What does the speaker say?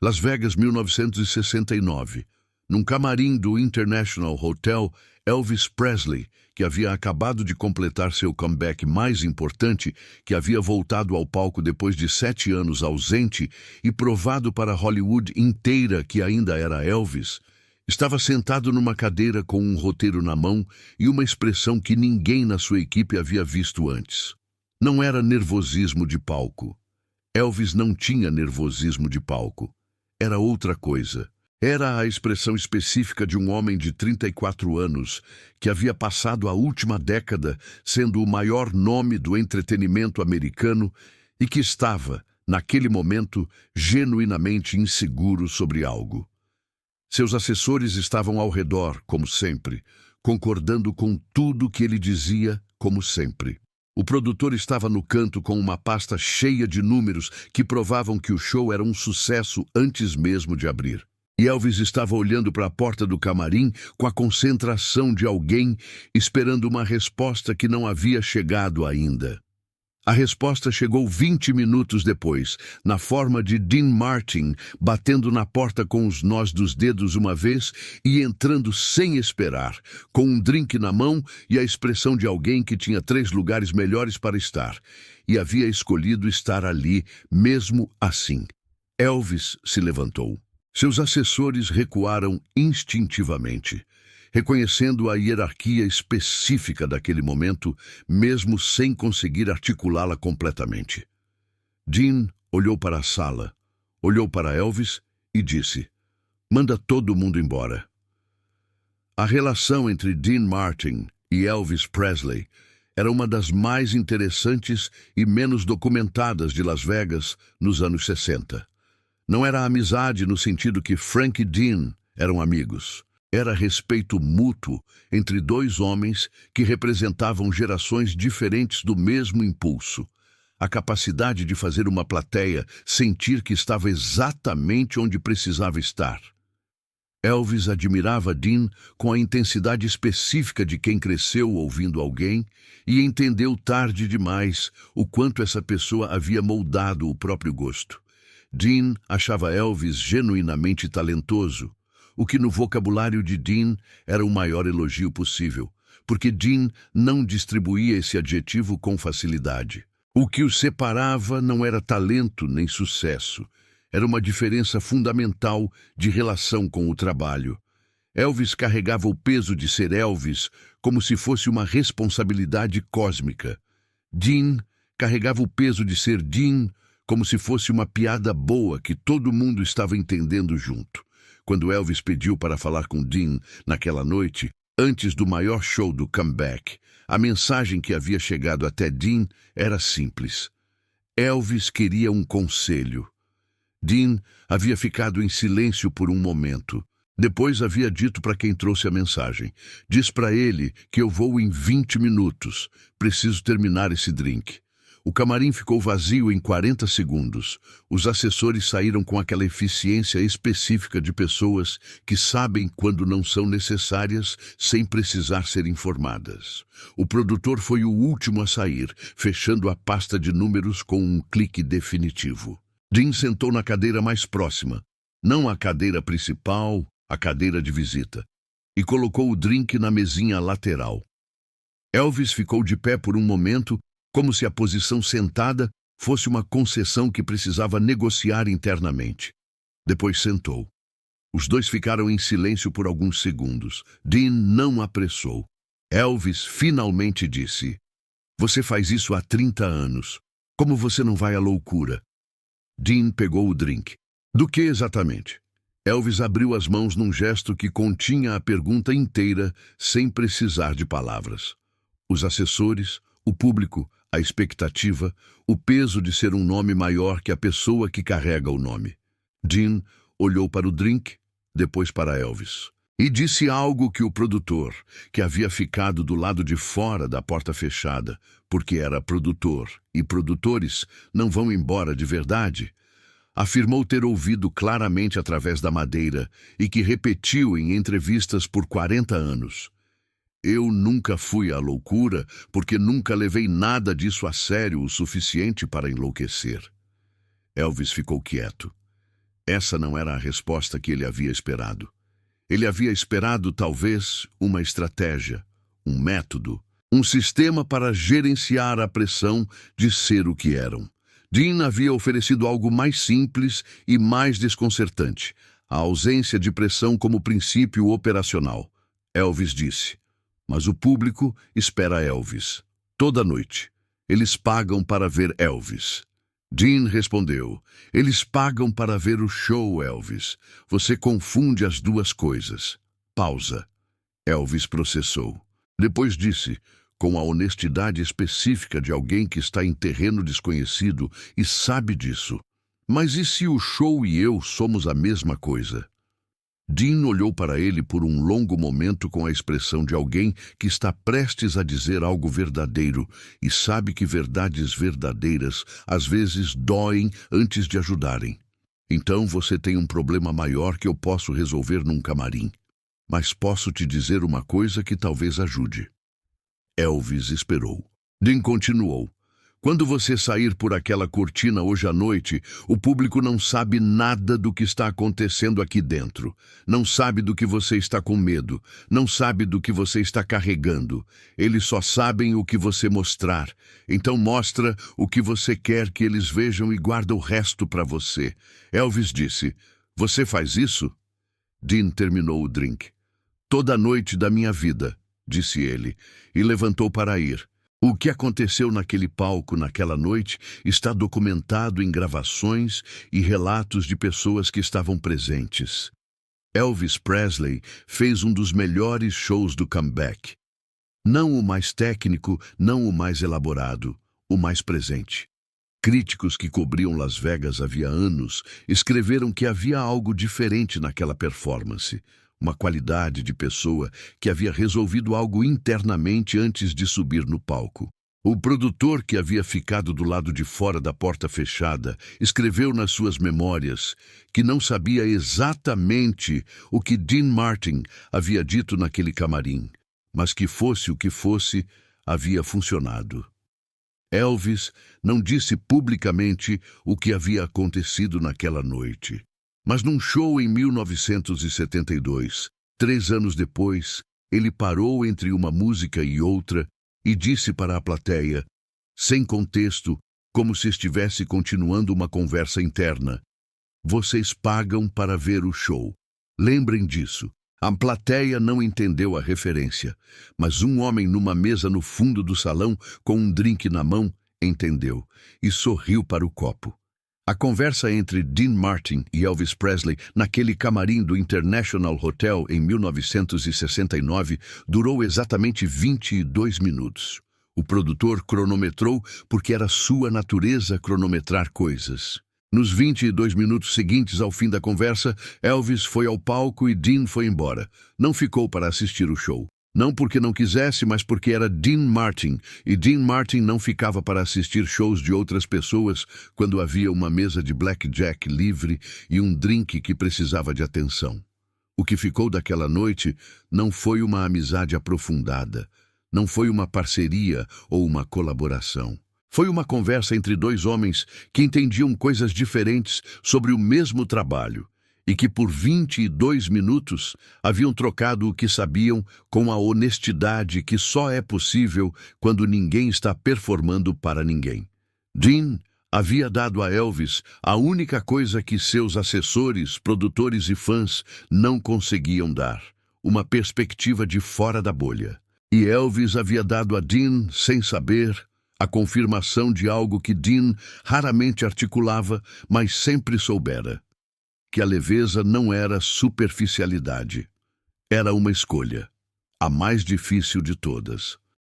Las Vegas, 1969. Num camarim do International Hotel, Elvis Presley, que havia acabado de completar seu comeback mais importante, que havia voltado ao palco depois de 7 anos ausente e provado para Hollywood inteira que ainda era Elvis, estava sentado numa cadeira com um roteiro na mão e uma expressão que ninguém na sua equipe havia visto antes. Não era nervosismo de palco. Elvis não tinha nervosismo de palco. Era outra coisa. Era a expressão específica de um homem de 34 anos que havia passado a última década sendo o maior nome do entretenimento americano e que estava, naquele momento, genuinamente inseguro sobre algo. Seus assessores estavam ao redor, como sempre, concordando com tudo que ele dizia, como sempre. O produtor estava no canto com uma pasta cheia de números que provavam que o show era um sucesso antes mesmo de abrir. E Elvis estava olhando para a porta do camarim com a concentração de alguém esperando uma resposta que não havia chegado ainda. A resposta chegou 20 minutos depois, na forma de Dean Martin batendo na porta com os nós dos dedos uma vez e entrando sem esperar, com um drink na mão e a expressão de alguém que tinha 3 lugares melhores para estar, e havia escolhido estar ali, mesmo assim. Elvis se levantou. Seus assessores recuaram instintivamente, reconhecendo a hierarquia específica daquele momento, mesmo sem conseguir articulá-la completamente. Dean olhou para a sala, olhou para Elvis e disse: "Manda todo mundo embora." A relação entre Dean Martin e Elvis Presley era uma das mais interessantes e menos documentadas de Las Vegas nos anos 60. Não era amizade no sentido que Frank e Dean eram amigos. Era respeito mútuo entre 2 homens que representavam gerações diferentes do mesmo impulso. A capacidade de fazer uma plateia sentir que estava exatamente onde precisava estar. Elvis admirava Dean com a intensidade específica de quem cresceu ouvindo alguém e entendeu tarde demais o quanto essa pessoa havia moldado o próprio gosto. Dean achava Elvis genuinamente talentoso, o que no vocabulário de Dean era o maior elogio possível, porque Dean não distribuía esse adjetivo com facilidade. O que os separava não era talento nem sucesso, era uma diferença fundamental de relação com o trabalho. Elvis carregava o peso de ser Elvis como se fosse uma responsabilidade cósmica. Dean carregava o peso de ser Dean como se fosse uma piada boa que todo mundo estava entendendo junto. Quando Elvis pediu para falar com Dean naquela noite, antes do maior show do comeback, a mensagem que havia chegado até Dean era simples. Elvis queria um conselho. Dean havia ficado em silêncio por um momento. Depois havia dito para quem trouxe a mensagem: "Diz para ele que eu vou em 20 minutos. Preciso terminar esse drink." O camarim ficou vazio em 40 segundos. Os assessores saíram com aquela eficiência específica de pessoas que sabem quando não são necessárias sem precisar ser informadas. O produtor foi o último a sair, fechando a pasta de números com um clique definitivo. Dean sentou na cadeira mais próxima, não a cadeira principal, a cadeira de visita, e colocou o drink na mesinha lateral. Elvis ficou de pé por um momento, como se a posição sentada fosse uma concessão que precisava negociar internamente. Depois sentou. Os 2 ficaram em silêncio por alguns segundos. Dean não apressou. Elvis finalmente disse: "Você faz isso há 30 anos. Como você não vai à loucura?" Dean pegou o drink. "Do que exatamente?" Elvis abriu as mãos num gesto que continha a pergunta inteira, sem precisar de palavras. Os assessores, o público, a expectativa, o peso de ser um nome maior que a pessoa que carrega o nome. Dean olhou para o drink, depois para Elvis, e disse algo que o produtor, que havia ficado do lado de fora da porta fechada, porque era produtor, e produtores não vão embora de verdade, afirmou ter ouvido claramente através da madeira e que repetiu em entrevistas por 40 anos. "Eu nunca fui à loucura porque nunca levei nada disso a sério o suficiente para enlouquecer." Elvis ficou quieto. Essa não era a resposta que ele havia esperado. Ele havia esperado, talvez, uma estratégia, um método, um sistema para gerenciar a pressão de ser o que eram. Dean havia oferecido algo mais simples e mais desconcertante, a ausência de pressão como princípio operacional. Elvis disse: mas o público espera Elvis. Toda noite. Eles pagam para ver Elvis. Dean respondeu: eles pagam para ver o show, Elvis. Você confunde as duas coisas. Pausa. Elvis processou. Depois disse, com a honestidade específica de alguém que está em terreno desconhecido e sabe disso: mas e se o show e eu somos a mesma coisa? Dean olhou para ele por um longo momento com a expressão de alguém que está prestes a dizer algo verdadeiro e sabe que verdades verdadeiras às vezes doem antes de ajudarem. Então você tem um problema maior que eu posso resolver num camarim. Mas posso te dizer uma coisa que talvez ajude. Elvis esperou. Dean continuou: quando você sair por aquela cortina hoje à noite, o público não sabe nada do que está acontecendo aqui dentro. Não sabe do que você está com medo. Não sabe do que você está carregando. Eles só sabem o que você mostrar. Então mostra o que você quer que eles vejam e guarda o resto para você. Elvis disse: você faz isso? Dean terminou o drink. Toda noite da minha vida, disse ele, e levantou para ir. O que aconteceu naquele palco naquela noite está documentado em gravações e relatos de pessoas que estavam presentes. Elvis Presley fez um dos melhores shows do comeback. Não o mais técnico, não o mais elaborado, o mais presente. Críticos que cobriam Las Vegas havia anos escreveram que havia algo diferente naquela performance. Uma qualidade de pessoa que havia resolvido algo internamente antes de subir no palco. O produtor, que havia ficado do lado de fora da porta fechada, escreveu nas suas memórias que não sabia exatamente o que Dean Martin havia dito naquele camarim, mas que fosse o que fosse, havia funcionado. Elvis não disse publicamente o que havia acontecido naquela noite. Mas num show em 1972, 3 anos depois, ele parou entre uma música e outra e disse para a plateia, sem contexto, como se estivesse continuando uma conversa interna: vocês pagam para ver o show. Lembrem disso. A plateia não entendeu a referência, mas um homem numa mesa no fundo do salão, com um drink na mão, entendeu e sorriu para o copo. A conversa entre Dean Martin e Elvis Presley naquele camarim do International Hotel em 1969 durou exatamente 22 minutos. O produtor cronometrou porque era sua natureza cronometrar coisas. Nos 22 minutos seguintes ao fim da conversa, Elvis foi ao palco e Dean foi embora. Não ficou para assistir o show. Não porque não quisesse, mas porque era Dean Martin, e Dean Martin não ficava para assistir shows de outras pessoas quando havia uma mesa de blackjack livre e um drink que precisava de atenção. O que ficou daquela noite não foi uma amizade aprofundada, não foi uma parceria ou uma colaboração. Foi uma conversa entre dois homens que entendiam coisas diferentes sobre o mesmo trabalho e que por 22 minutos haviam trocado o que sabiam com a honestidade que só é possível quando ninguém está performando para ninguém. Dean havia dado a Elvis a única coisa que seus assessores, produtores e fãs não conseguiam dar: uma perspectiva de fora da bolha. E Elvis havia dado a Dean, sem saber, a confirmação de algo que Dean raramente articulava, mas sempre soubera: que a leveza não era superficialidade. Era uma escolha, a mais difícil de todas.